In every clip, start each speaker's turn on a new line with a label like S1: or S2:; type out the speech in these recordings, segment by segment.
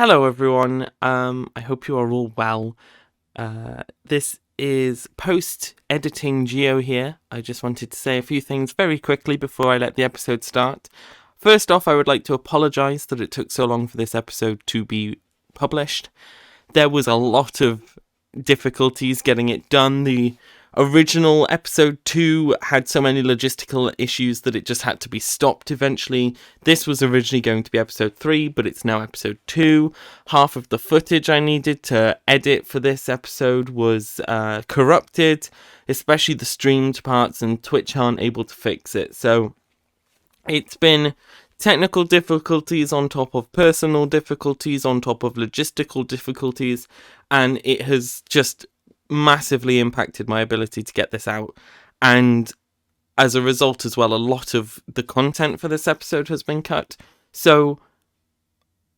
S1: Hello everyone, I hope you are all well. This is post-editing Geo here. I just wanted to say a few things very quickly before I let the episode start. First off, I would like to apologise that it took so long for this episode to be published. There was a lot of difficulties getting it done. The original episode 2 had so many logistical issues that it just had to be stopped eventually. This was originally going to be episode 3, but it's now episode 2. Half of the footage I needed to edit for this episode was corrupted, especially the streamed parts, and Twitch aren't able to fix it. So it's been technical difficulties on top of personal difficulties on top of logistical difficulties, and it has just massively impacted my ability to get this out. And as a result as well, a lot of the content for this episode has been cut. So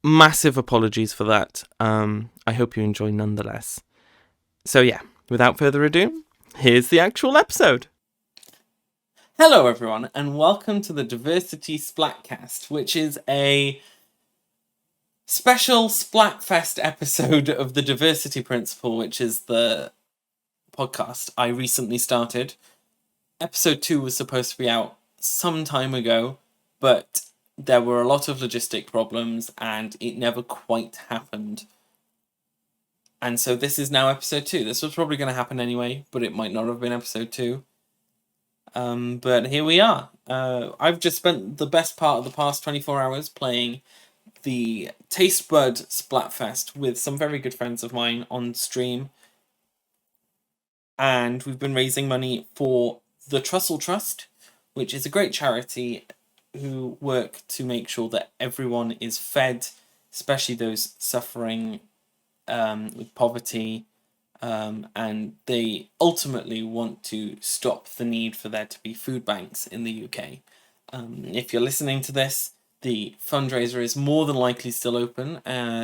S1: massive apologies for that. I hope you enjoy nonetheless. So yeah, without further ado, here's the actual episode. Hello everyone, and welcome to the Diversity Splatcast, which is a special Splatfest episode of the Diversity Principle, which is the podcast I recently started. Episode 2 was supposed to be out some time ago, but there were a lot of logistic problems and it never quite happened. And so this is now episode 2. This was probably going to happen anyway, but it might not have been episode 2. But here we are. I've just spent the best part of the past 24 hours playing the Tastebud Splatfest with some very good friends of mine on stream. And we've been raising money for the Trussell Trust, which is a great charity who work to make sure that everyone is fed, especially those suffering with poverty, and they ultimately want to stop the need for there to be food banks in the UK. If you're listening to this, the fundraiser is more than likely still open,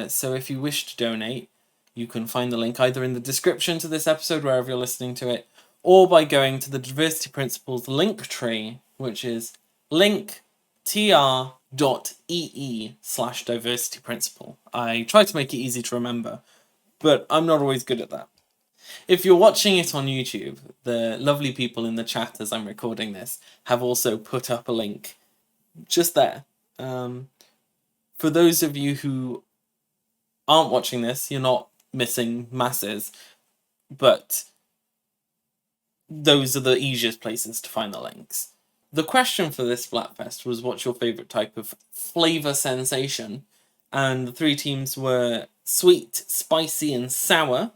S1: so if you wish to donate, you can find the link either in the description to this episode, wherever you're listening to it, or by going to the Diversity Principle's link tree, which is linktr.ee/diversityprinciple. I try to make it easy to remember, but I'm not always good at that. If you're watching it on YouTube, the lovely people in the chat as I'm recording this have also put up a link just there. For those of you who aren't watching this, you're not missing masses, but those are the easiest places to find the links. The question for this Splatfest was, what's your favourite type of flavour sensation? And the 3 teams were sweet, spicy and sour.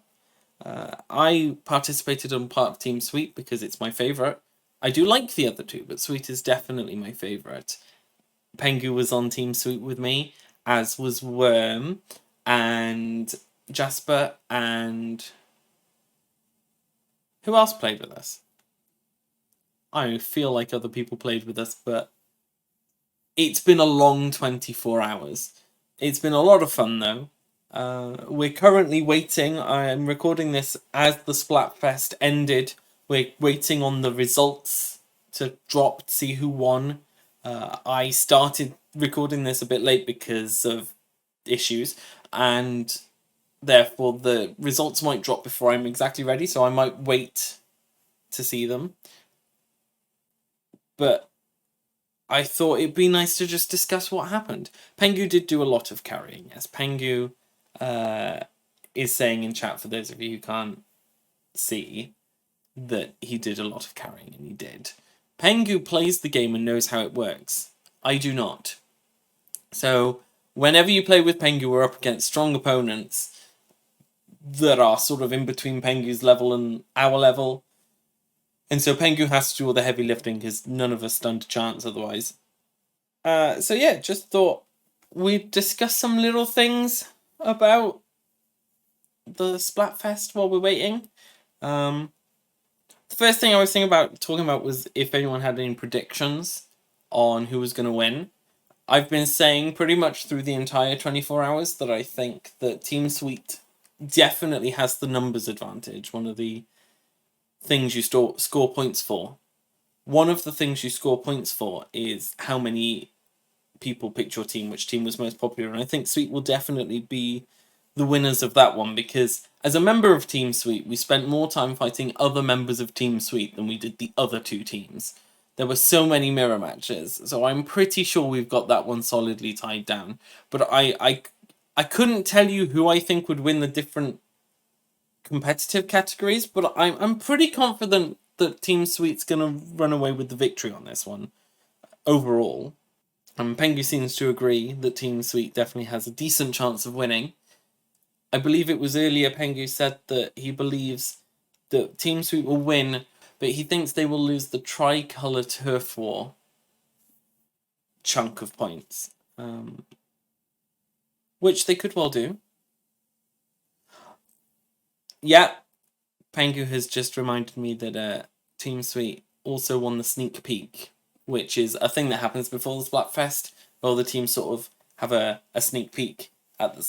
S1: I participated on part of Team Sweet because it's my favourite. I do like the other 2, but sweet is definitely my favourite. Pengu was on Team Sweet with me, as was Worm and Jasper, and who else played with us? I feel like other people played with us, but it's been a long 24 hours. It's been a lot of fun though. We're currently waiting. I'm recording this as the Splatfest ended. We're waiting on the results to drop to see who won. I started recording this a bit late because of issues, and therefore the results might drop before I'm exactly ready, so I might wait to see them. But I thought it'd be nice to just discuss what happened. Pengu did do a lot of carrying. Yes, Pengu is saying in chat, for those of you who can't see, that he did a lot of carrying, and he did. Pengu plays the game and knows how it works. I do not. So whenever you play with Pengu, we're up against strong opponents that are sort of in between Pengu's level and our level. And so Pengu has to do all the heavy lifting because none of us stand a chance otherwise. So yeah, just thought we'd discuss some little things about the Splatfest while we're waiting. The first thing I was talking about was if anyone had any predictions on who was going to win. I've been saying pretty much through the entire 24 hours that I think that Team Sweet definitely has the numbers advantage. One of the things you score points for. One of the things you score points for is how many people picked your team, which team was most popular, and I think Sweet will definitely be the winners of that one, because as a member of Team Sweet, we spent more time fighting other members of Team Sweet than we did the other two teams. There were so many mirror matches, so I'm pretty sure we've got that one solidly tied down. But I couldn't tell you who I think would win the different competitive categories, but I'm pretty confident that Team Sweet's gonna run away with the victory on this one overall. Pengu seems to agree that Team Sweet definitely has a decent chance of winning. I believe it was earlier Pengu said that he believes that Team Sweet will win, but he thinks they will lose the Tricolour Turf War chunk of points, which they could well do. Yeah, Pengu has just reminded me that Team Sweet also won the sneak peek, which is a thing that happens before the Splatfest, where all the teams sort of have a sneak peek at the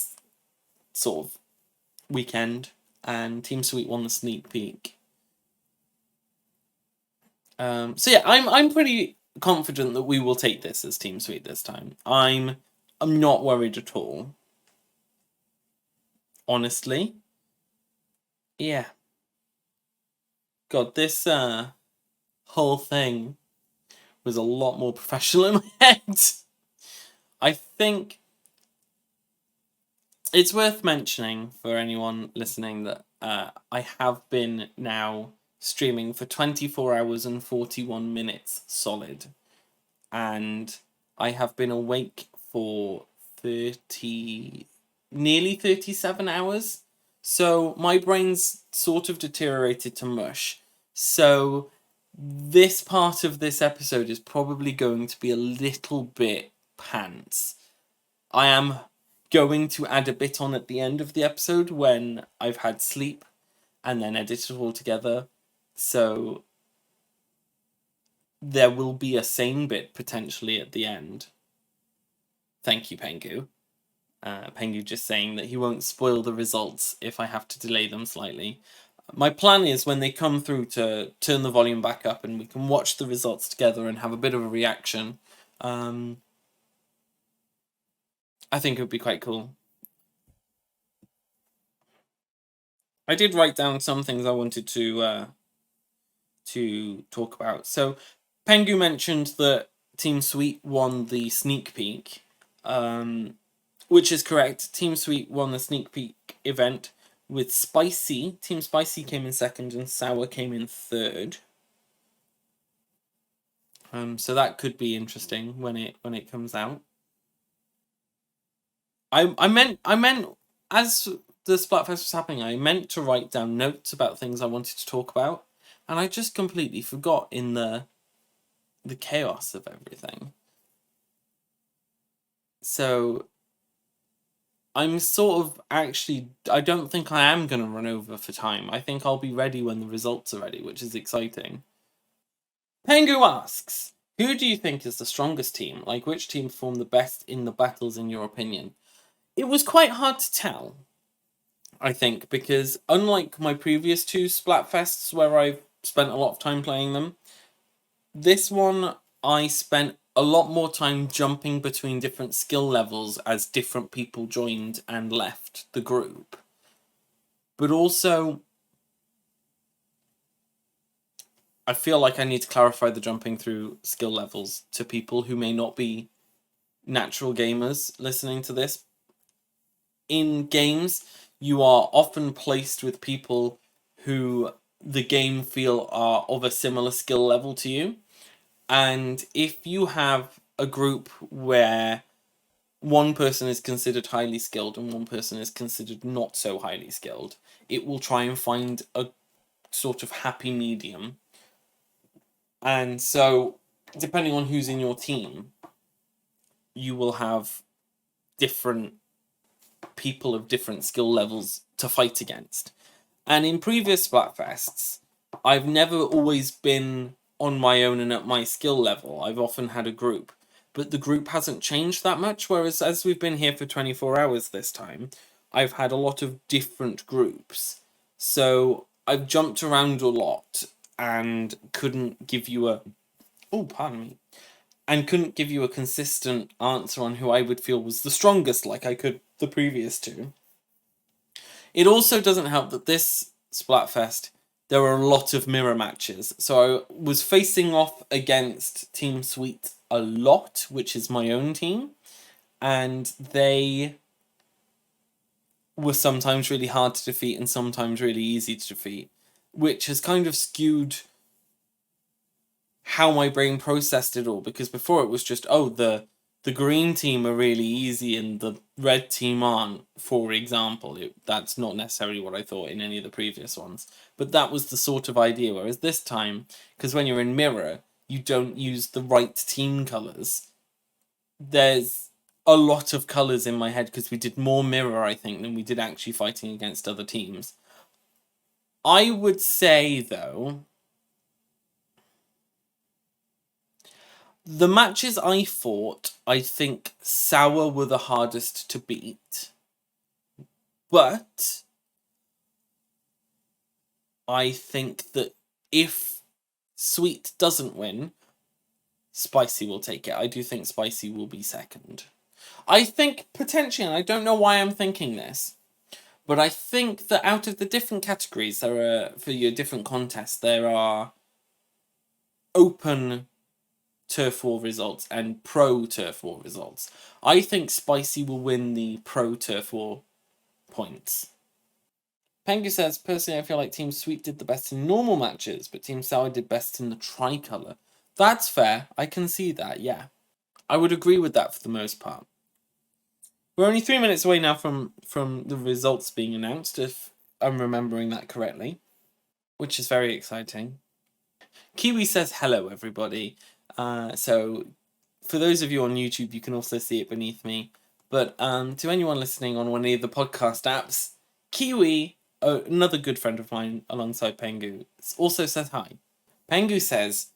S1: sort of weekend, and Team Sweet won the sneak peek. So yeah, I'm pretty confident that we will take this as Team Sweet this time. I'm not worried at all. Honestly. Yeah. God, this whole thing was a lot more professional in my head. I think it's worth mentioning for anyone listening that I have been now streaming for 24 hours and 41 minutes solid. And I have been awake for nearly 37 hours. So my brain's sort of deteriorated to mush. So this part of this episode is probably going to be a little bit pants. I am going to add a bit on at the end of the episode when I've had sleep and then edit it all together. So there will be a sane bit potentially at the end. Thank you, Pengu. Pengu just saying that he won't spoil the results if I have to delay them slightly. My plan is when they come through to turn the volume back up and we can watch the results together and have a bit of a reaction. I think it would be quite cool. I did write down some things I wanted to talk about. So Pengu mentioned that Team Sweet won the sneak peek, which is correct. Team Sweet won the sneak peek event with Spicy. Team Spicy came in second and Sour came in third. So that could be interesting when it comes out. I meant as the Splatfest was happening, I meant to write down notes about things I wanted to talk about, and I just completely forgot in the chaos of everything. So I'm sort of actually, I don't think I am going to run over for time. I think I'll be ready when the results are ready, which is exciting. Pengu asks, who do you think is the strongest team? Like, which team performed the best in the battles in your opinion? It was quite hard to tell, I think, because unlike my previous two Splatfests where I've spent a lot of time playing them, this one I spent a lot more time jumping between different skill levels as different people joined and left the group. But also, I feel like I need to clarify the jumping through skill levels to people who may not be natural gamers listening to this. In games, you are often placed with people who the game feel are of a similar skill level to you. And if you have a group where one person is considered highly skilled and one person is considered not so highly skilled, it will try and find a sort of happy medium. And so, depending on who's in your team, you will have different people of different skill levels to fight against. And in previous Splatfests, I've never always been on my own and at my skill level. I've often had a group. But the group hasn't changed that much, whereas as we've been here for 24 hours this time, I've had a lot of different groups. So I've jumped around a lot and couldn't give you a... Oh, pardon me. and couldn't give you a consistent answer on who I would feel was the strongest like I could the previous two. It also doesn't help that this Splatfest, there were a lot of mirror matches. So I was facing off against Team Sweet a lot, which is my own team, and they were sometimes really hard to defeat and sometimes really easy to defeat, which has kind of skewed how my brain processed it all, because before it was just, oh, the green team are really easy and the red team aren't, for example. That's not necessarily what I thought in any of the previous ones. But that was the sort of idea, whereas this time, because when you're in mirror, you don't use the right team colours. There's a lot of colours in my head because we did more mirror, I think, than we did actually fighting against other teams. I would say, though, the matches I fought, I think Sour were the hardest to beat. But I think that if Sweet doesn't win, Spicy will take it. I do think Spicy will be second. I think potentially, and I don't know why I'm thinking this, but I think that out of the different categories there are, for your different contests, there are open Turf War results and pro Turf War results. I think Spicy will win the pro Turf War points. Pengu says, personally I feel like Team Sweet did the best in normal matches, but Team Sour did best in the tricolour. That's fair, I can see that, yeah. I would agree with that for the most part. We're only 3 minutes away now from the results being announced, if I'm remembering that correctly, which is very exciting. Kiwi says, hello everybody. So for those of you on YouTube, you can also see it beneath me. But to anyone listening on one of the podcast apps, Kiwi, another good friend of mine alongside Pengu, also says hi. Pengu says,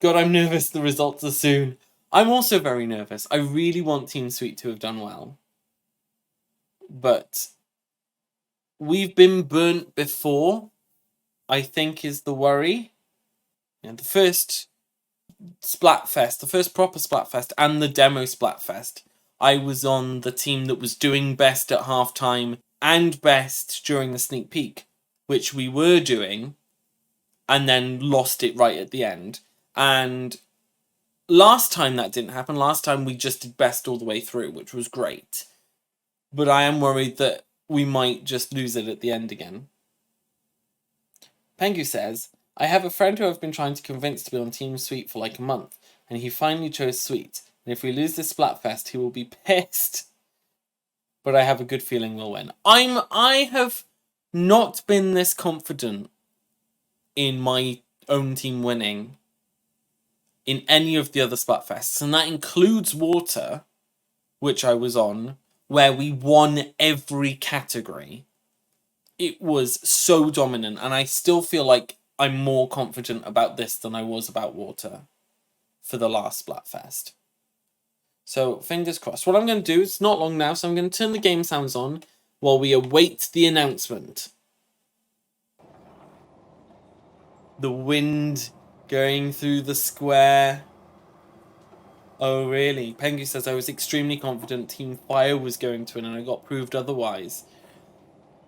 S1: God, I'm nervous the results are soon. I'm also very nervous. I really want Team Sweet to have done well. But we've been burnt before, I think is the worry. Yeah, the first Splatfest, the first proper Splatfest and the demo Splatfest, I was on the team that was doing best at halftime and best during the sneak peek, which we were doing, and then lost it right at the end. And last time that didn't happen. Last time we just did best all the way through, which was great. But I am worried that we might just lose it at the end again. Pengu says, I have a friend who I've been trying to convince to be on Team Sweet for like a month, and he finally chose Sweet. And if we lose this Splatfest, he will be pissed. But I have a good feeling we'll win. I have not been this confident in my own team winning in any of the other Splatfests, and that includes Water, which I was on, where we won every category. It was so dominant, and I still feel like I'm more confident about this than I was about Water for the last Splatfest. So, fingers crossed. What I'm going to do, it's not long now, so I'm going to turn the game sounds on while we await the announcement. The wind going through the square. Oh, really? Pengu says, I was extremely confident Team Fire was going to win, and I got proved otherwise.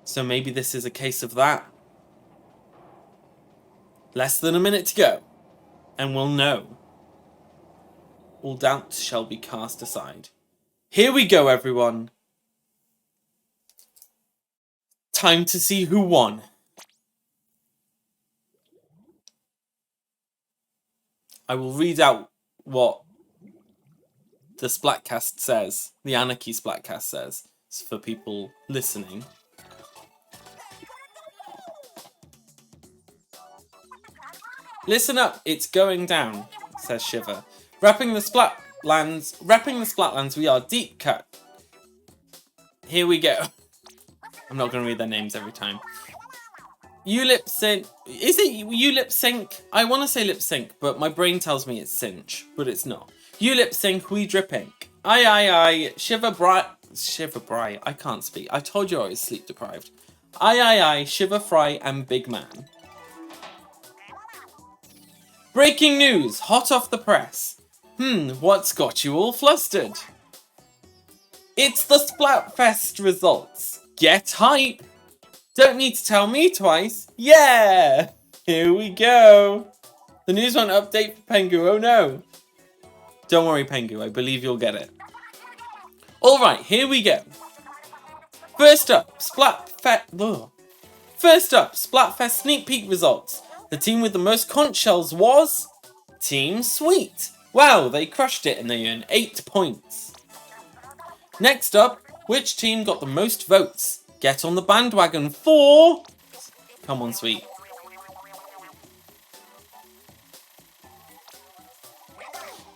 S1: So maybe this is a case of that. Less than a minute to go, and we'll know. All doubts shall be cast aside. Here we go, everyone. Time to see who won. I will read out what the Splatcast says, the Anarchy Splatcast says, for people listening. Listen up, it's going down, says Shiver. Wrapping the Splatlands, we are deep cut. Here we go. I'm not going to read their names every time. You lip sync. Is it you lip sync? I want to say lip sync, but my brain tells me it's cinch, but it's not. You lip sync, we drip ink. Aye. Shiver Bry. I can't speak. I told you I was sleep deprived. Aye. Shiver Fry and Big Man. Breaking news, hot off the press. What's got you all flustered? It's the Splatfest results. Get hype! Don't need to tell me twice. Yeah! Here we go. The news won't update for Pengu, oh no. Don't worry, Pengu, I believe you'll get it. Alright, here we go. First up, Splatfest sneak peek results. The team with the most conch shells was Team Sweet. Wow, they crushed it and they earned 8 points. Next up, which team got the most votes? Get on the bandwagon for... Come on, Sweet.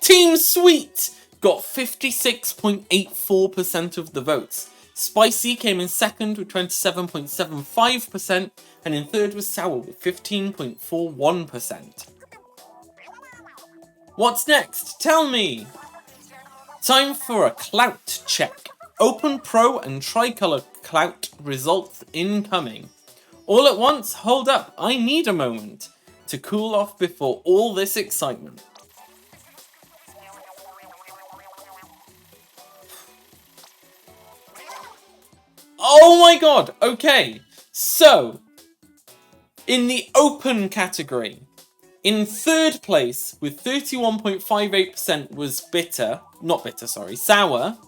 S1: Team Sweet got 56.84% of the votes. Spicy came in second with 27.75%, and in third was Sour with 15.41%. What's next? Tell me! Time for a clout check. Open Pro and Tricolour clout results incoming. All at once? Hold up, I need a moment to cool off before all this excitement. Oh my god, okay. So, in the open category, in third place with 31.58% was sour.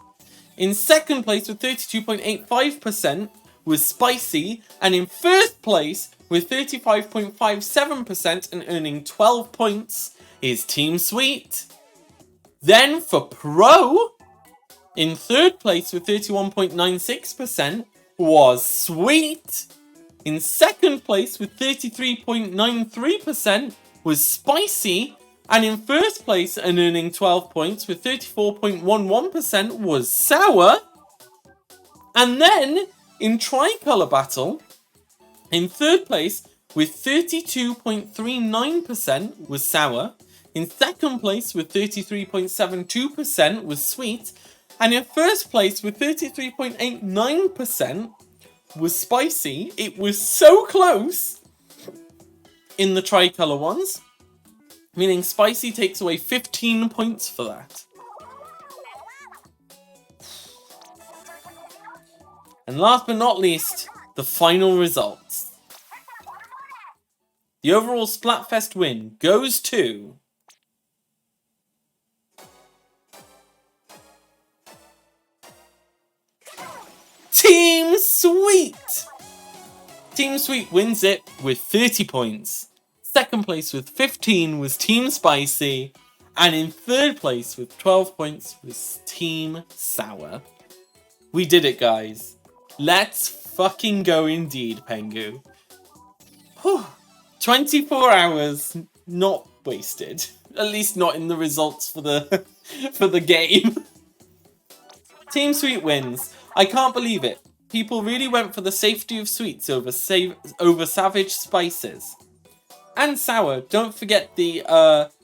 S1: In second place with 32.85% was spicy. And in first place with 35.57% and earning 12 points is Team Sweet. Then for Pro, in third place with 31.96% was Sweet. In second place with 33.93% was Spicy. And in first place and earning 12 points with 34.11% was Sour. And then in Tricolour Battle, in third place with 32.39% was Sour. In second place with 33.72% was Sweet. And in first place with 33.89% was Spicy. It was so close in the Tricolour ones, meaning Spicy takes away 15 points for that. And last but not least, the final results. The overall Splatfest win goes to... Team Sweet! Team Sweet wins it with 30 points. Second place with 15 was Team Spicy. And in third place with 12 points was Team Sour. We did it, guys. Let's fucking go indeed, Pengu. Whew. 24 hours not wasted. At least not in the results for the for the game. Team Sweet wins. I can't believe it. People really went for the safety of sweets over savage spices. And sour. Don't forget the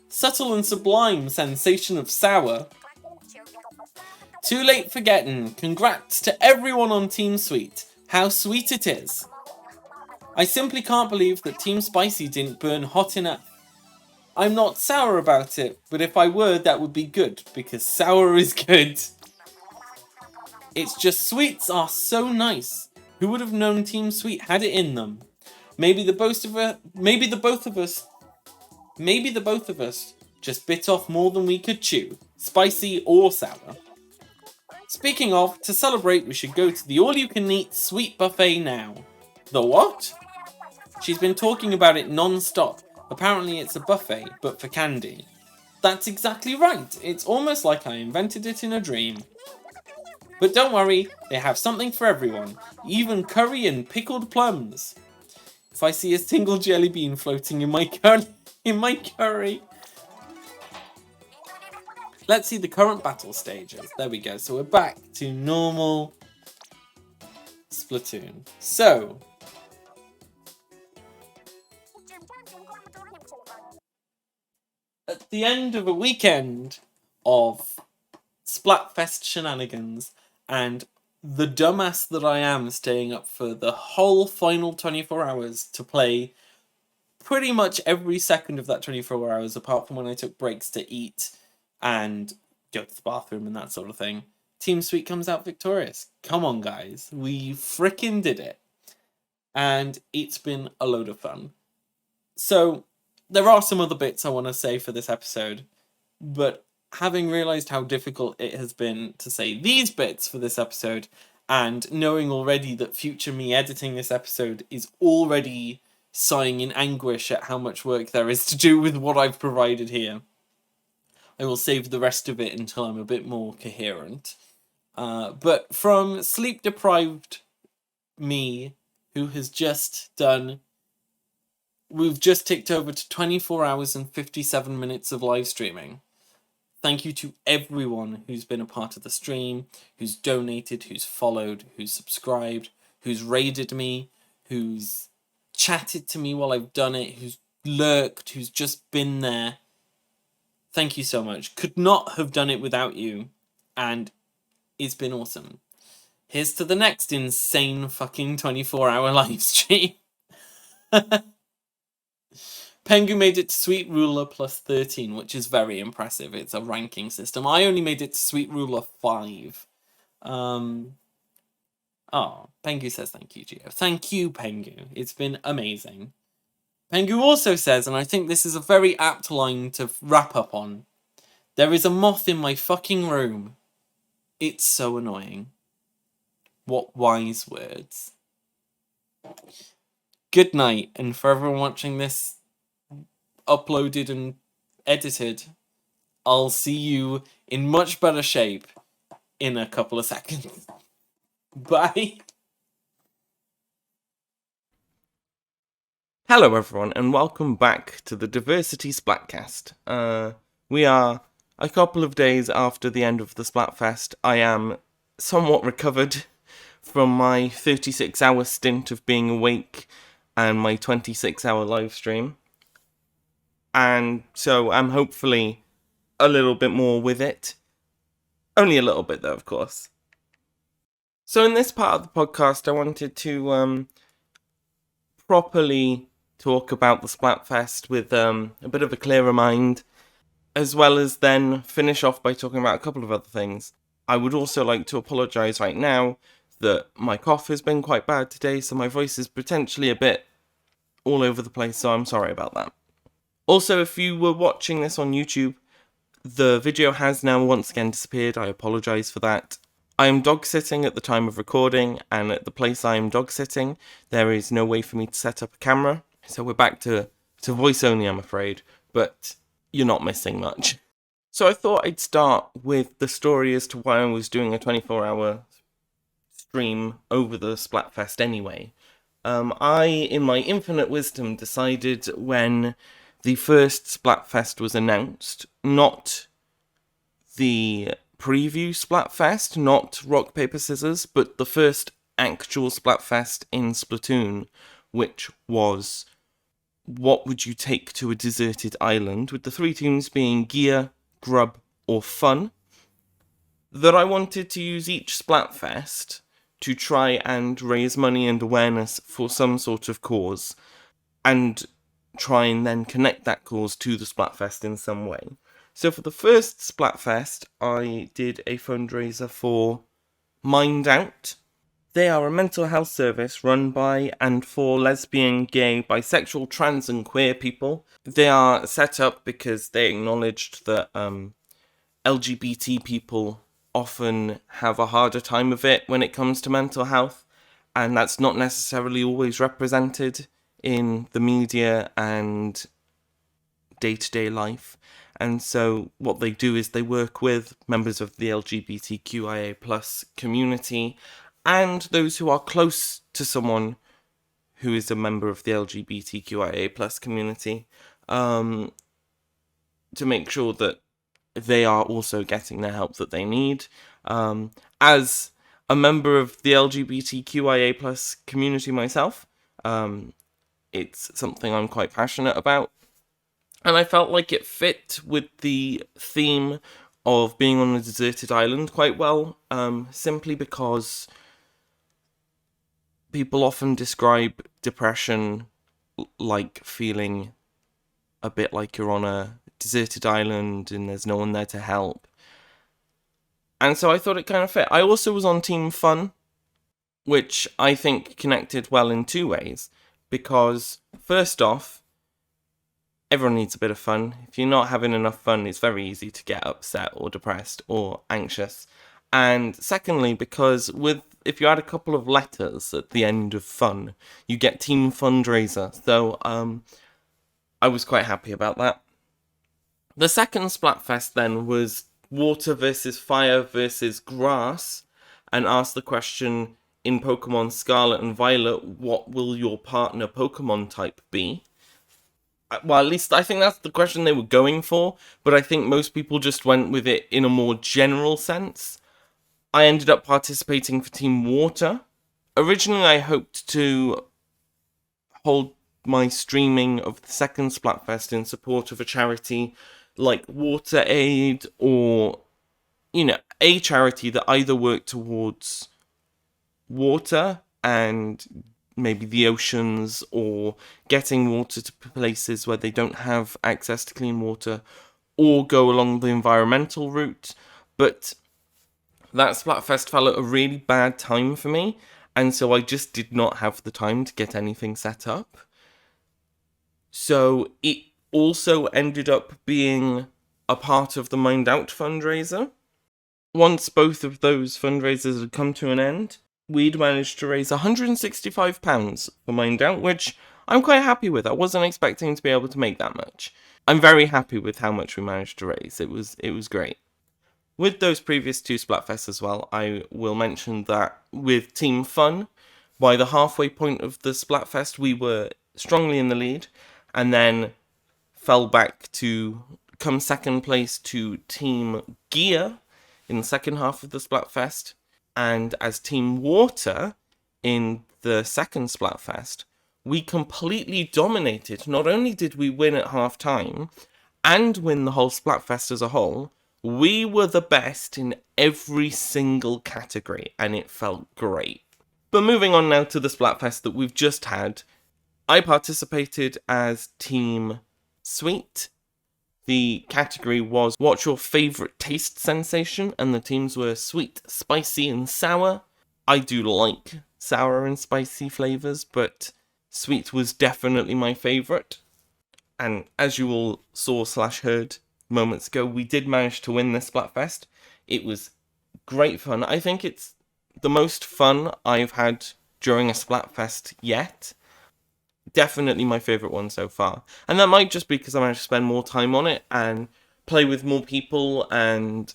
S1: subtle and sublime sensation of sour. Too late forgetting. Congrats to everyone on Team Sweet. How sweet it is. I simply can't believe that Team Spicy didn't burn hot enough. I'm not sour about it, but if I were, that would be good, because sour is good. It's just sweets are so nice. Who would have known Team Sweet had it in them? Maybe the both of us just bit off more than we could chew, spicy or sour. Speaking of, to celebrate, we should go to the all-you-can-eat sweet buffet now. The what? She's been talking about it non-stop. Apparently it's a buffet, but for candy. That's exactly right. It's almost like I invented it in a dream. But don't worry, they have something for everyone, even curry and pickled plums. If I see a single jelly bean floating in my curry. Let's see the current battle stages. There we go. So we're back to normal Splatoon. So at the end of a weekend of Splatfest shenanigans and the dumbass that I am staying up for the whole final 24 hours to play pretty much every second of that 24 hours, apart from when I took breaks to eat and go to the bathroom and that sort of thing. Team Sweet comes out victorious. Come on, guys. We frickin' did it. And it's been a load of fun. So, there are some other bits I want to say for this episode, but having realised how difficult it has been to say these bits for this episode, and knowing already that future me editing this episode is already sighing in anguish at how much work there is to do with what I've provided here, I will save the rest of it until I'm a bit more coherent. But from sleep-deprived me, who has just done... We've just ticked over to 24 hours and 57 minutes of live streaming. Thank you to everyone who's been a part of the stream, who's donated, who's followed, who's subscribed, who's raided me, who's chatted to me while I've done it, who's lurked, who's just been there. Thank you so much. Could not have done it without you, and it's been awesome. Here's to the next insane fucking 24-hour live stream. Pengu made it to Sweet Ruler plus 13, which is very impressive. It's a ranking system. I only made it to Sweet Ruler 5. Pengu says thank you, Gio. Thank you, Pengu. It's been amazing. Pengu also says, and I think this is a very apt line to wrap up on, there is a moth in my fucking room. It's so annoying. What wise words. Good night, and for everyone watching this uploaded and edited, I'll see you in much better shape in a couple of seconds. Bye. Hello everyone, and welcome back to the Diversity Splatcast. We are a couple of days after the end of the Splatfest. I am somewhat recovered from my 36-hour stint of being awake and my 26-hour live stream. And so I'm hopefully a little bit more with it. Only a little bit though, of course. So in this part of the podcast, I wanted to properly talk about the Splatfest with a bit of a clearer mind, as well as then finish off by talking about a couple of other things. I would also like to apologise right now that my cough has been quite bad today, so my voice is potentially a bit all over the place, so I'm sorry about that. Also, if you were watching this on YouTube, the video has now once again disappeared. I apologise for that. I am dog-sitting at the time of recording, and at the place I am dog-sitting, there is no way for me to set up a camera. So we're back to voice only, I'm afraid, but you're not missing much. So I thought I'd start with the story as to why I was doing a 24-hour stream over the Splatfest anyway. I, in my infinite wisdom, decided when the first Splatfest was announced, not the preview Splatfest, not Rock, Paper, Scissors, but the first actual Splatfest in Splatoon, which was what would you take to a deserted island, with the three teams being Gear, Grub, or Fun, that I wanted to use each Splatfest to try and raise money and awareness for some sort of cause, and try and then connect that cause to the Splatfest in some way. So for the first Splatfest, I did a fundraiser for Mind Out. They are a mental health service run by and for lesbian, gay, bisexual, trans and queer people. They are set up because they acknowledged that LGBT people often have a harder time of it when it comes to mental health, and that's not necessarily always represented in the media and day-to-day life. And so what they do is they work with members of the LGBTQIA+ community and those who are close to someone who is a member of the LGBTQIA+ community, to make sure that they are also getting the help that they need. As a member of the LGBTQIA+ community myself, it's something I'm quite passionate about. And I felt like it fit with the theme of being on a deserted island quite well, simply because people often describe depression like feeling a bit like you're on a deserted island and there's no one there to help. And so I thought it kind of fit. I also was on Team Fun, which I think connected well in two ways. Because, first off, everyone needs a bit of fun. If you're not having enough fun, it's very easy to get upset or depressed or anxious. And secondly, because if you add a couple of letters at the end of fun, you get Team Fundraiser. So I was quite happy about that. The second Splatfest then was water versus fire versus grass, and asked the question in Pokemon Scarlet and Violet, what will your partner Pokemon type be? Well, at least I think that's the question they were going for, but I think most people just went with it in a more general sense. I ended up participating for Team Water. Originally, I hoped to hold my streaming of the second Splatfest in support of a charity like Water Aid, or, a charity that either worked towards water and maybe the oceans, or getting water to places where they don't have access to clean water, or go along the environmental route. But that Splatfest fell at a really bad time for me, and so I just did not have the time to get anything set up. So it also ended up being a part of the Mind Out fundraiser. Once both of those fundraisers had come to an end, we'd managed to raise £165 for Mind Out, which I'm quite happy with. I wasn't expecting to be able to make that much. I'm very happy with how much we managed to raise. It was great. With those previous two Splatfests as well, I will mention that with Team Fun, by the halfway point of the Splatfest, we were strongly in the lead, and then fell back to come second place to Team Gear in the second half of the Splatfest. And as Team Water in the second Splatfest, we completely dominated. Not only did we win at half time and win the whole Splatfest as a whole, we were the best in every single category, and it felt great. But moving on now to the Splatfest that we've just had, I participated as Team Sweet. The category was what's your favourite taste sensation, and the teams were sweet, spicy and sour. I do like sour and spicy flavours, but sweet was definitely my favourite. And as you all saw/heard moments ago, we did manage to win this Splatfest. It was great fun. I think it's the most fun I've had during a Splatfest yet. Definitely my favourite one so far. And that might just be because I managed to spend more time on it and play with more people and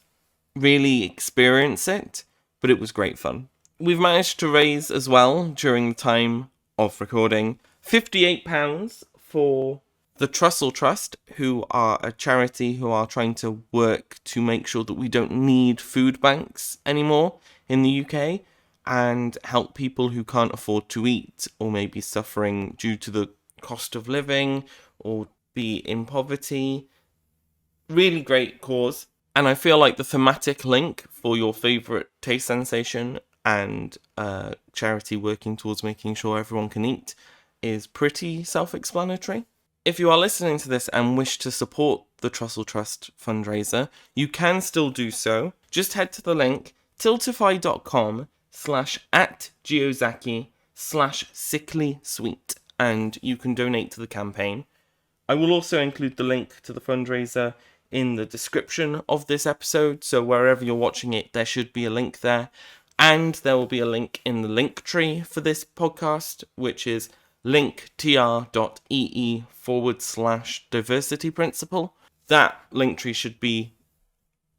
S1: really experience it. But it was great fun. We've managed to raise as well, during the time of recording, £58 for the Trussell Trust, who are a charity who are trying to work to make sure that we don't need food banks anymore in the UK, and help people who can't afford to eat, or maybe suffering due to the cost of living, or be in poverty. Really great cause. And I feel like the thematic link for your favourite taste sensation and charity working towards making sure everyone can eat is pretty self-explanatory. If you are listening to this and wish to support the Trussell Trust fundraiser, you can still do so. Just head to the link tiltify.com/@Giozaki/sicklysweet, and you can donate to the campaign. I will also include the link to the fundraiser in the description of this episode, so wherever you're watching it, there should be a link there. And there will be a link in the link tree for this podcast, which is linktr.ee/diversityprinciple. That link tree should be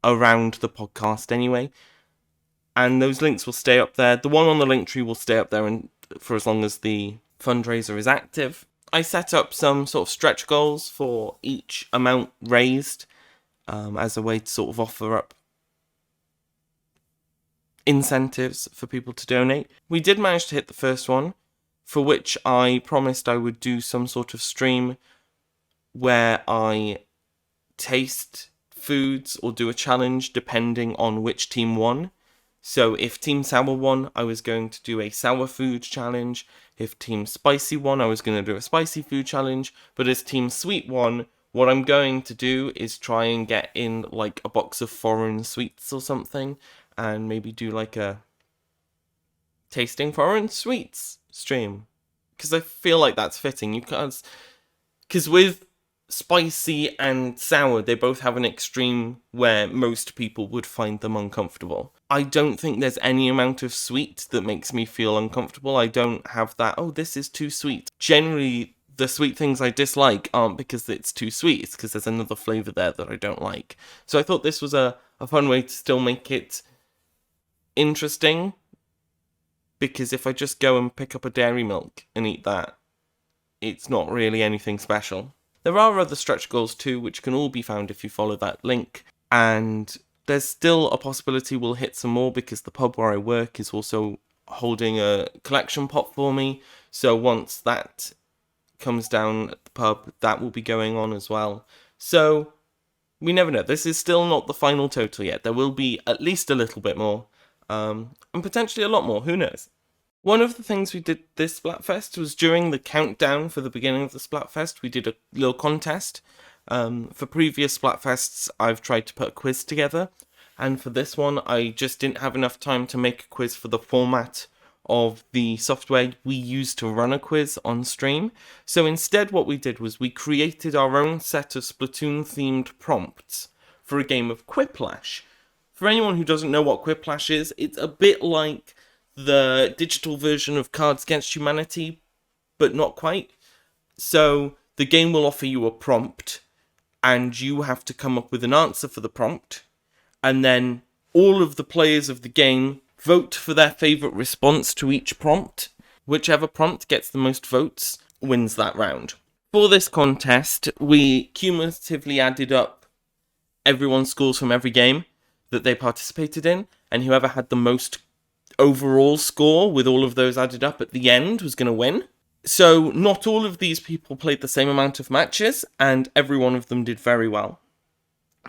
S1: around the podcast anyway, and those links will stay up there. The one on the link tree will stay up there for as long as the fundraiser is active. I set up some sort of stretch goals for each amount raised, as a way to sort of offer up incentives for people to donate. We did manage to hit the first one, for which I promised I would do some sort of stream where I taste foods or do a challenge depending on which team won. So if Team Sour won, I was going to do a sour food challenge. If Team Spicy won, I was going to do a spicy food challenge. But as Team Sweet won, What I'm going to do is try and get in like a box of foreign sweets or something, and maybe do like a tasting foreign sweets stream, because I feel like that's fitting. Because with spicy and sour, they both have an extreme where most people would find them uncomfortable. I don't think there's any amount of sweet that makes me feel uncomfortable. I don't have that, oh, this is too sweet. Generally, the sweet things I dislike aren't because it's too sweet, it's because there's another flavour there that I don't like. So I thought this was a fun way to still make it interesting, because if I just go and pick up a dairy milk and eat that, it's not really anything special. There are other stretch goals too, which can all be found if you follow that link, and there's still a possibility we'll hit some more because the pub where I work is also holding a collection pot for me, so once that comes down at the pub, that will be going on as well. So we never know. This is still not the final total yet. There will be at least a little bit more, and potentially a lot more, who knows. One of the things we did this Splatfest was during the countdown for the beginning of the Splatfest, we did a little contest. For previous Splatfests, I've tried to put a quiz together, and for this one, I just didn't have enough time to make a quiz for the format of the software we use to run a quiz on stream. So instead what we did was we created our own set of Splatoon-themed prompts for a game of Quiplash. For anyone who doesn't know what Quiplash is, it's a bit like the digital version of Cards Against Humanity, but not quite. So the game will offer you a prompt, and you have to come up with an answer for the prompt, and then all of the players of the game vote for their favourite response to each prompt. Whichever prompt gets the most votes wins that round. For this contest, we cumulatively added up everyone's scores from every game that they participated in, and whoever had the most overall score with all of those added up at the end was going to win. So not all of these people played the same amount of matches, and every one of them did very well.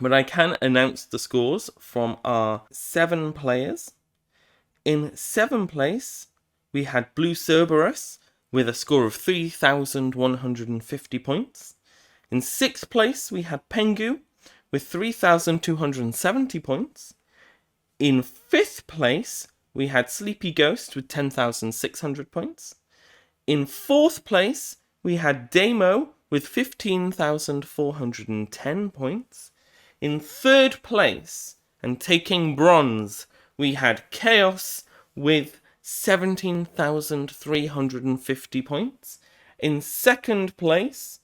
S1: But I can announce the scores from our 7 players. In 7th place, we had Blue Cerberus with a score of 3,150 points. In 6th place, we had Pengu with 3,270 points. In 5th place, we had Sleepy Ghost with 10,600 points. In 4th place, we had Damo with 15,410 points. In 3rd place, and taking bronze, we had Chaos with 17,350 points. In 2nd place,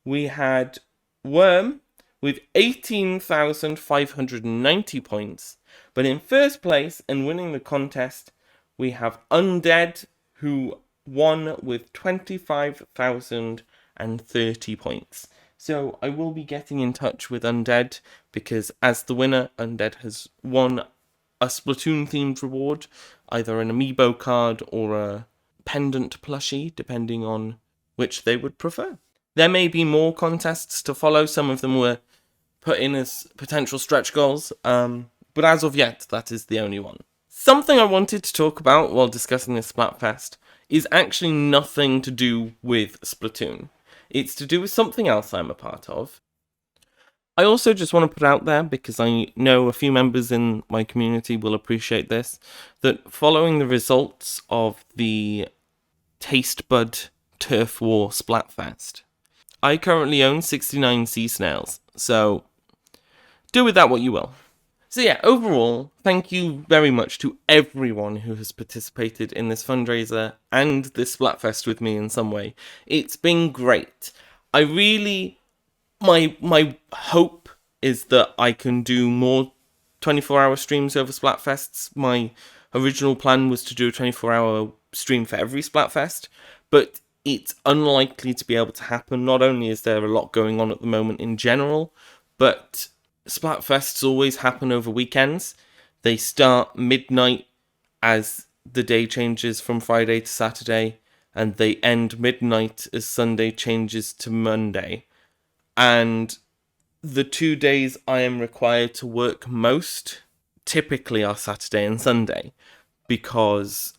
S1: we had Worm with 18,590 points. But in 1st place, and winning the contest, we have Undead, who won with 25,030 points. So I will be getting in touch with Undead, because as the winner, Undead has won a Splatoon-themed reward, either an amiibo card or a pendant plushie, depending on which they would prefer. There may be more contests to follow. Some of them were put in as potential stretch goals, but as of yet, that is the only one. Something I wanted to talk about while discussing this Splatfest is actually nothing to do with Splatoon. It's to do with something else I'm a part of. I also just want to put out there, because I know a few members in my community will appreciate this, that following the results of the Tastebud Turf War Splatfest, I currently own 69 sea snails, so do with that what you will. So yeah, overall, thank you very much to everyone who has participated in this fundraiser and this Splatfest with me in some way. It's been great. My hope is that I can do more 24-hour streams over Splatfests. My original plan was to do a 24-hour stream for every Splatfest, but it's unlikely to be able to happen. Not only is there a lot going on at the moment in general, but Splatfests always happen over weekends. They start midnight as the day changes from Friday to Saturday, and they end midnight as Sunday changes to Monday. And the 2 days I am required to work most typically are Saturday and Sunday, because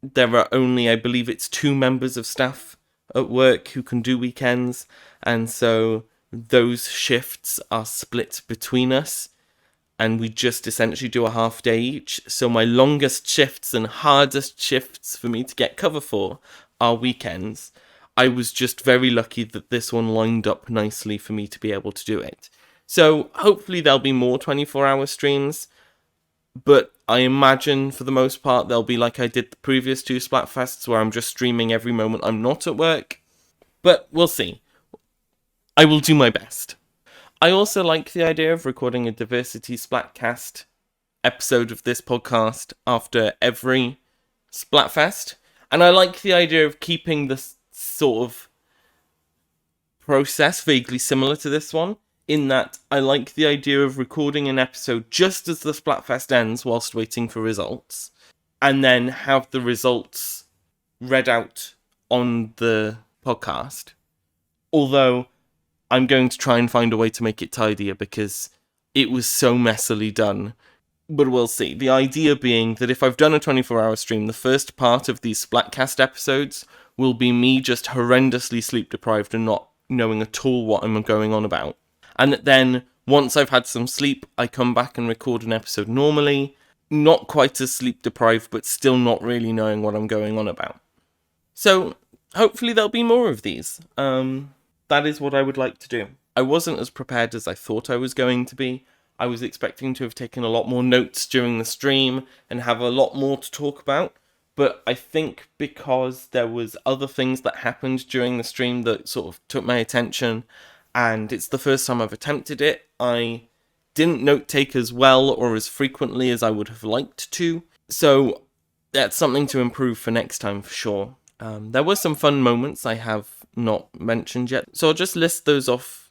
S1: there are only, I believe it's 2 members of staff at work who can do weekends, and so those shifts are split between us, and we just essentially do a half day each. So my longest shifts and hardest shifts for me to get cover for are weekends. I was just very lucky that this one lined up nicely for me to be able to do it. So hopefully there'll be more 24-hour streams, but I imagine for the most part they'll be like I did the previous 2 Splatfests, where I'm just streaming every moment I'm not at work. But we'll see. I will do my best. I also like the idea of recording a Diversity Splatcast episode of this podcast after every Splatfest. And I like the idea of keeping this sort of process vaguely similar to this one, in that I like the idea of recording an episode just as the Splatfest ends whilst waiting for results, and then have the results read out on the podcast. Although I'm going to try and find a way to make it tidier because it was so messily done. But we'll see. The idea being that if I've done a 24-hour stream, the first part of these Splatcast episodes will be me just horrendously sleep deprived and not knowing at all what I'm going on about. And that then, once I've had some sleep, I come back and record an episode normally, not quite as sleep deprived, but still not really knowing what I'm going on about. So, hopefully there'll be more of these. That is what I would like to do. I wasn't as prepared as I thought I was going to be. I was expecting to have taken a lot more notes during the stream and have a lot more to talk about. But I think because there was other things that happened during the stream that sort of took my attention, and it's the first time I've attempted it, I didn't note take as well or as frequently as I would have liked to. So that's something to improve for next time for sure. There were some fun moments I have not mentioned yet, so I'll just list those off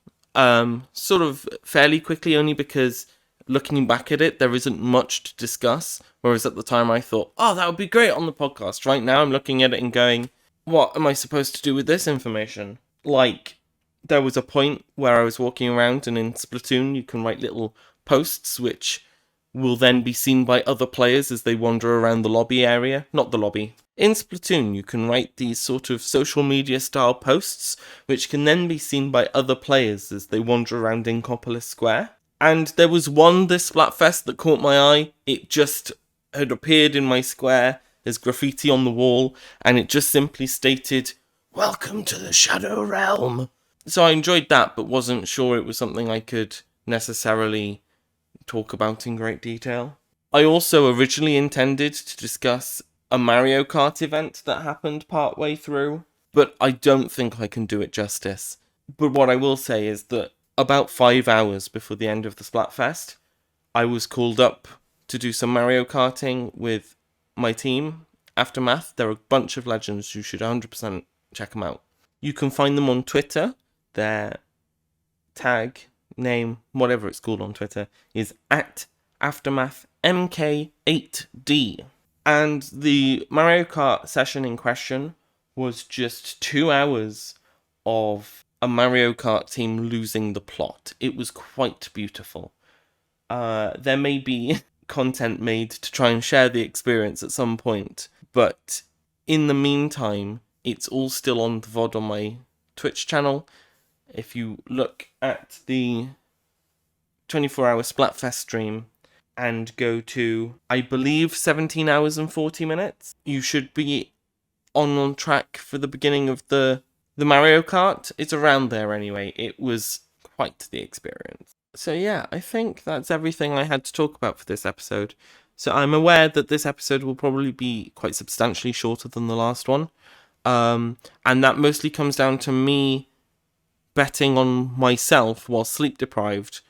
S1: sort of fairly quickly, only because looking back at it, there isn't much to discuss, whereas at the time I thought, oh, that would be great on the podcast. Right now I'm looking at it and going, what am I supposed to do with this information? Like, there was a point where I was walking around, and in Splatoon you can write little posts which will then be seen by other players as they wander around the lobby area. Not the lobby. In Splatoon, you can write these sort of social media style posts, which can then be seen by other players as they wander around Inkopolis Square. And there was one this Splatfest that caught my eye. It just had appeared in my square as graffiti on the wall, and it just simply stated, "Welcome to the Shadow Realm." So I enjoyed that, but wasn't sure it was something I could necessarily talk about in great detail. I also originally intended to discuss a Mario Kart event that happened partway through, but I don't think I can do it justice. But what I will say is that about 5 hours before the end of the Splatfest, I was called up to do some Mario Karting with my team, Aftermath. They're a bunch of legends. You should 100% check them out. You can find them on Twitter. Their tag, name, whatever it's called on Twitter, is @AftermathMK8D. And the Mario Kart session in question was just 2 hours of a Mario Kart team losing the plot. It was quite beautiful. There may be content made to try and share the experience at some point, but in the meantime, it's all still on the VOD on my Twitch channel. If you look at the 24-hour Splatfest stream and go to, I believe, 17 hours and 40 minutes, you should be on track for the beginning of the Mario Kart. It's around there anyway. It was quite the experience. So yeah, I think that's everything I had to talk about for this episode. So I'm aware that this episode will probably be quite substantially shorter than the last one. And that mostly comes down to me betting on myself while sleep deprived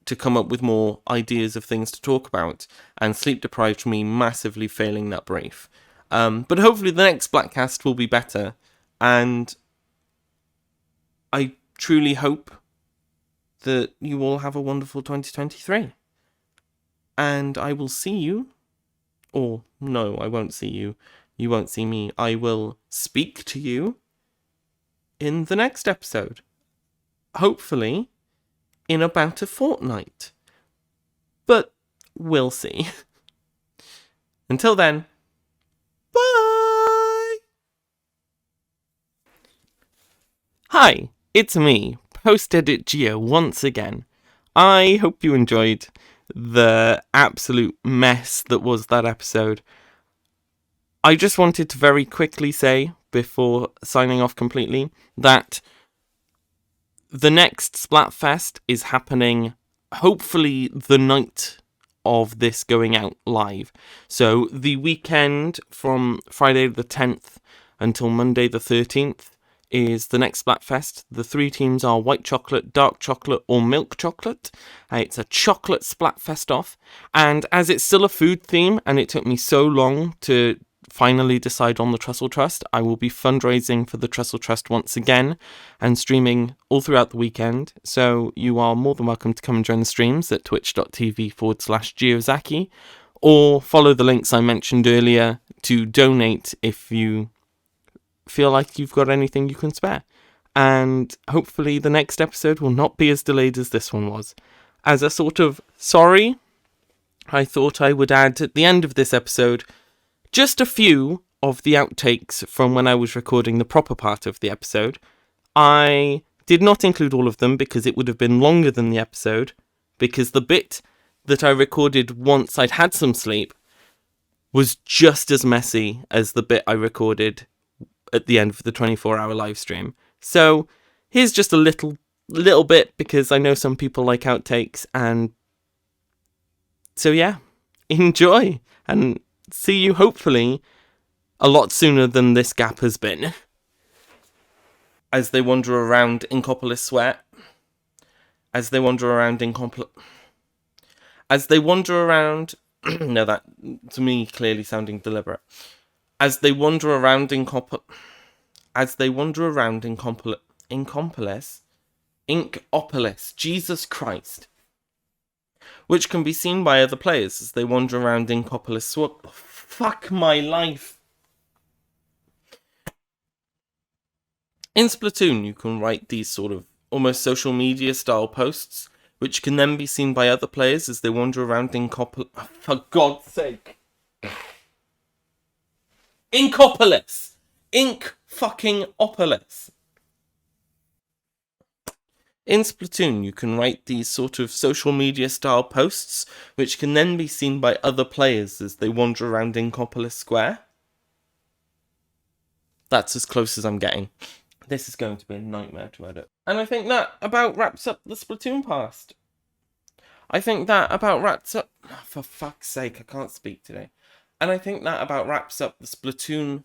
S1: to come up with more ideas of things to talk about, and sleep deprived me massively failing that brief. But hopefully the next Splatcast will be better, and I truly hope that you all have a wonderful 2023. And I will see you, or no, I won't see you. You won't see me. I will speak to you in the next episode. Hopefully in about a fortnight. But we'll see. Until then, bye! Hi, it's me, post-edit Geo once again. I hope you enjoyed the absolute mess that was that episode. I just wanted to very quickly say, before signing off completely, that the next Splatfest is happening hopefully the night of this going out live. So the weekend from Friday the 10th until Monday the 13th is the next Splatfest. The 3 teams are white chocolate, dark chocolate, or milk chocolate. It's a chocolate Splatfest off. And as it's still a food theme, and it took me so long to finally decide on the Trestle Trust, I will be fundraising for the Trestle Trust once again and streaming all throughout the weekend. So you are more than welcome to come and join the streams at twitch.tv/Giozaki, or follow the links I mentioned earlier to donate if you feel like you've got anything you can spare. And hopefully the next episode will not be as delayed as this one was. As a sort of sorry, I thought I would add at the end of this episode just a few of the outtakes from when I was recording the proper part of the episode. I did not include all of them because it would have been longer than the episode, because the bit that I recorded once I'd had some sleep was just as messy as the bit I recorded at the end of the 24-hour live stream. So here's just a little bit, because I know some people like outtakes, and so yeah, enjoy, and see you hopefully a lot sooner than this gap has been. As they wander around Inkopolis Sweat. As they wander around As they wander around... No, that, to me, clearly sounding deliberate. As they wander around Inkopolis... Jesus Christ. Which can be seen by other players as they wander around Inkopolis Swap. Fuck my life. In Splatoon, you can write these sort of almost social media style posts, which can then be seen by other players as they wander around Inkopolis. Oh, for God's sake. Inkopolis. Ink-fucking-opolis. In Splatoon, you can write these sort of social media style posts, which can then be seen by other players as they wander around Inkopolis Square. That's as close as I'm getting. This is going to be a nightmare to edit. And I think that about wraps up the Splatoon past. For fuck's sake, I can't speak today. And I think that about wraps up the Splatoon